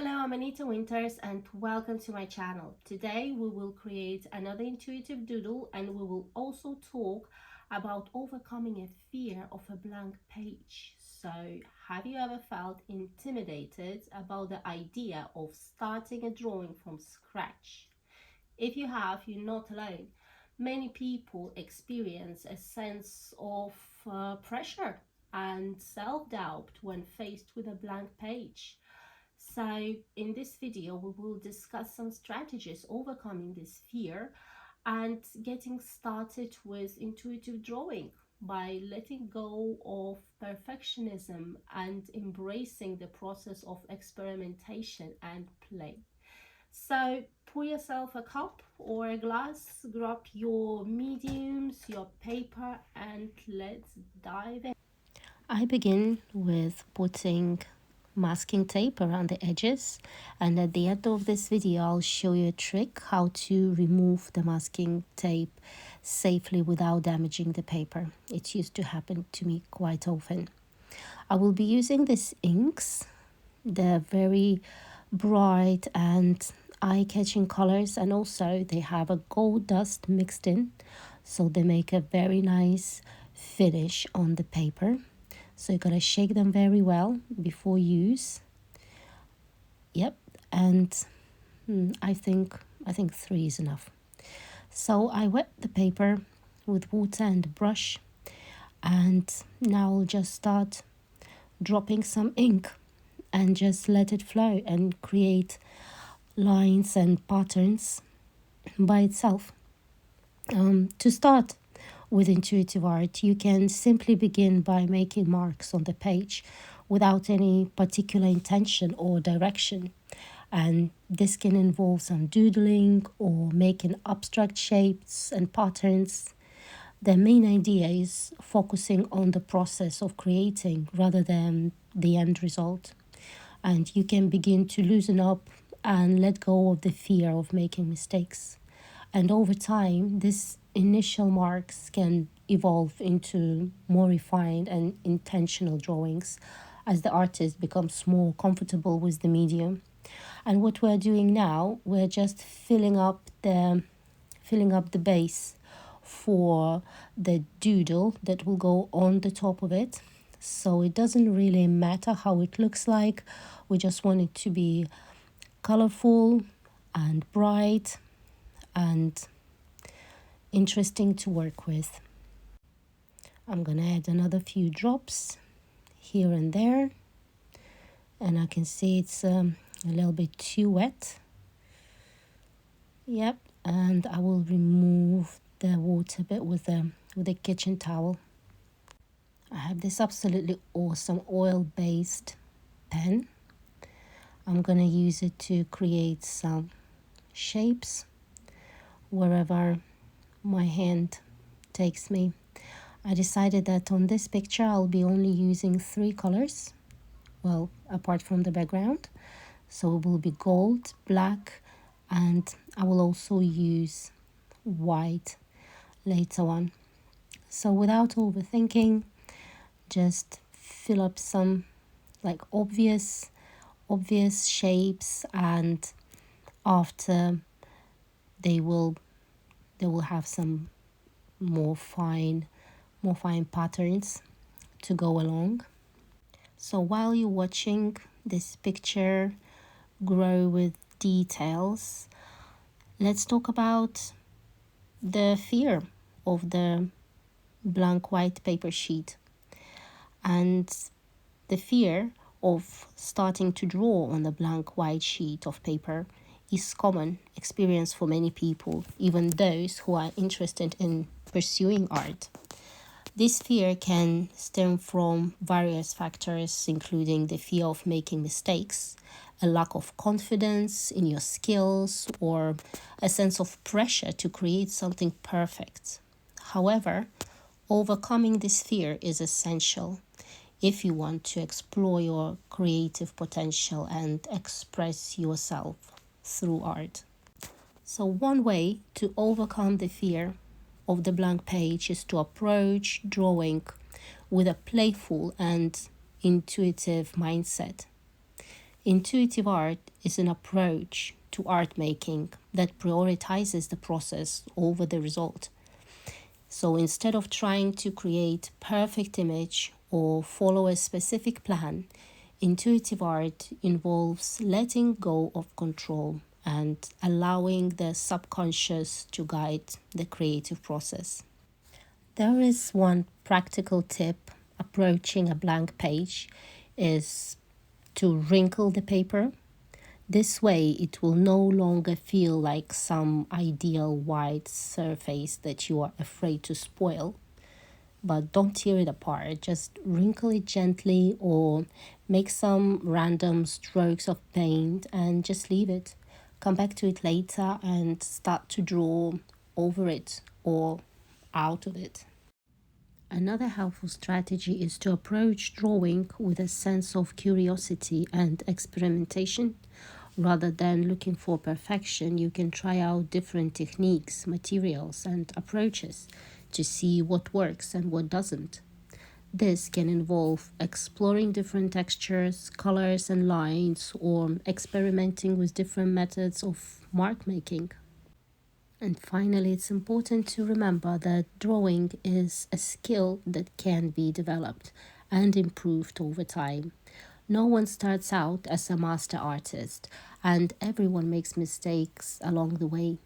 Hello, I'm Anita Winters and welcome to my channel. Today we will create another intuitive doodle and we will also talk about overcoming a fear of a blank page. So, have you ever felt intimidated about the idea of starting a drawing from scratch? If you have, you're not alone. Many people experience a sense of pressure and self-doubt when faced with a blank page. So in this video, we will discuss some strategies overcoming this fear and getting started with intuitive drawing by letting go of perfectionism and embracing the process of experimentation and play. So pour yourself a cup or a glass, grab your mediums, your paper, and let's dive in. I begin with putting masking tape around the edges, and at the end of this video I'll show you a trick how to remove the masking tape safely without damaging the paper. It used to happen to me quite often. I will be using these inks. They're very bright and eye-catching colors, and also they have a gold dust mixed in, so they make a very nice finish on the paper. So you're gonna shake them very well before use. Yep, and I think 3 is enough. So I wet the paper with water and a brush, and now I'll just start dropping some ink and just let it flow and create lines and patterns by itself. To start with intuitive art, you can simply begin by making marks on the page without any particular intention or direction. And this can involve some doodling or making abstract shapes and patterns. The main idea is focusing on the process of creating rather than the end result. And you can begin to loosen up and let go of the fear of making mistakes. And over time, these initial marks can evolve into more refined and intentional drawings as the artist becomes more comfortable with the medium. And what we're doing now, we're just filling up the base for the doodle that will go on the top of it. So it doesn't really matter how it looks like. We just want it to be colorful and bright and interesting to work with. I'm gonna add another few drops here and there, and I can see it's a little bit too wet. Yep, and I will remove the water bit with a kitchen towel. I have this absolutely awesome oil-based pen. I'm gonna use it to create some shapes wherever my hand takes me. I decided that on this picture I'll be only using 3 colors, well, apart from the background. So it will be gold, black, and I will also use white later on. So without overthinking, just fill up some like obvious shapes, and after they will have some more fine patterns to go along. So while you're watching this picture grow with details, let's talk about the fear of the blank white paper sheet and the fear of starting to draw on the blank white sheet of paper is common experience for many people, even those who are interested in pursuing art. This fear can stem from various factors, including the fear of making mistakes, a lack of confidence in your skills, or a sense of pressure to create something perfect. However, overcoming this fear is essential if you want to explore your creative potential and express yourself through art. So one way to overcome the fear of the blank page is to approach drawing with a playful and intuitive mindset. Intuitive art is an approach to art making that prioritizes the process over the result. So instead of trying to create perfect image or follow a specific plan, intuitive art involves letting go of control and allowing the subconscious to guide the creative process. There is one practical tip approaching a blank page is to wrinkle the paper. This way, it will no longer feel like some ideal white surface that you are afraid to spoil. But don't tear it apart, just wrinkle it gently or make some random strokes of paint and just leave it. Come back to it later and start to draw over it or out of it. Another helpful strategy is to approach drawing with a sense of curiosity and experimentation. Rather than looking for perfection, you can try out different techniques, materials, and approaches to see what works and what doesn't. This can involve exploring different textures, colors, and lines, or experimenting with different methods of mark making. And finally, it's important to remember that drawing is a skill that can be developed and improved over time. No one starts out as a master artist, and everyone makes mistakes along the way.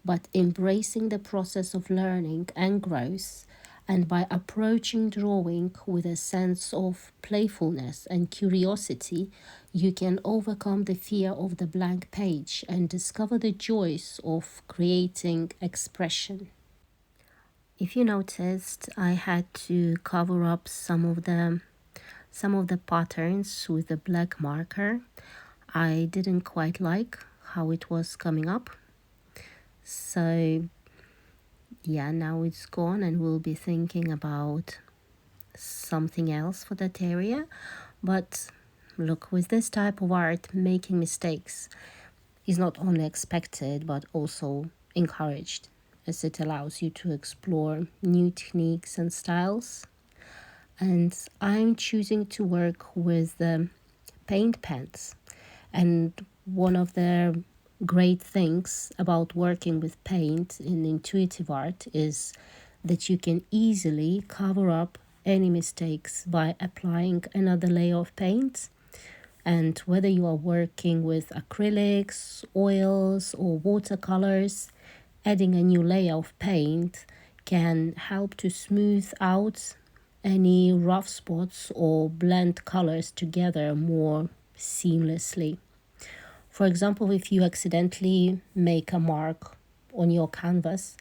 But embracing the process of learning and growth, and by approaching drawing with a sense of playfulness and curiosity, you can overcome the fear of the blank page and discover the joys of creating expression. If you noticed, I had to cover up some of the patterns with a black marker. I didn't quite like how it was coming up. So yeah, now it's gone and we'll be thinking about something else for that area. But look, with this type of art, making mistakes is not only expected but also encouraged, as it allows you to explore new techniques and styles. And I'm choosing to work with paint pens. And one of the great things about working with paint in intuitive art is that you can easily cover up any mistakes by applying another layer of paint. And whether you are working with acrylics, oils, or watercolors, adding a new layer of paint can help to smooth out any rough spots or blend colors together more seamlessly. For example, if you accidentally make a mark on your canvas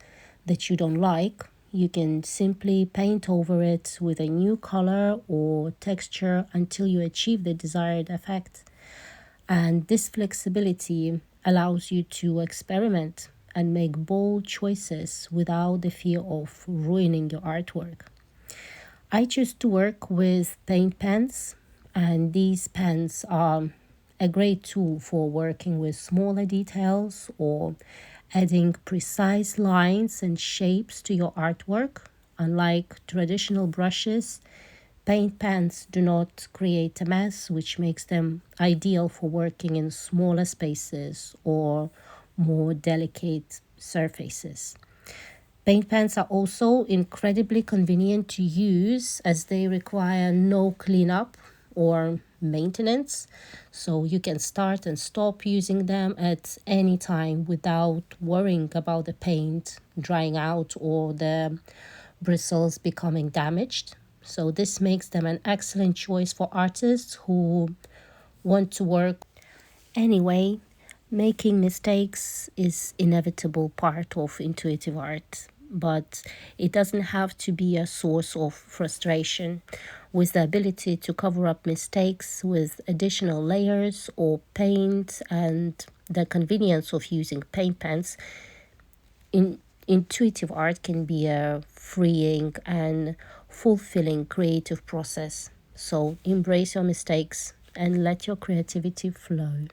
that you don't like, you can simply paint over it with a new color or texture until you achieve the desired effect. And this flexibility allows you to experiment and make bold choices without the fear of ruining your artwork. I choose to work with paint pens, and these pens are a great tool for working with smaller details or adding precise lines and shapes to your artwork. Unlike traditional brushes, paint pens do not create a mess, which makes them ideal for working in smaller spaces or more delicate surfaces. Paint pens are also incredibly convenient to use as they require no cleanup or maintenance. So you can start and stop using them at any time without worrying about the paint drying out or the bristles becoming damaged. So this makes them an excellent choice for artists who want to work. Anyway, making mistakes is inevitable part of intuitive art, but it doesn't have to be a source of frustration. With the ability to cover up mistakes with additional layers or paint and the convenience of using paint pens, intuitive art can be a freeing and fulfilling creative process. So embrace your mistakes and let your creativity flow.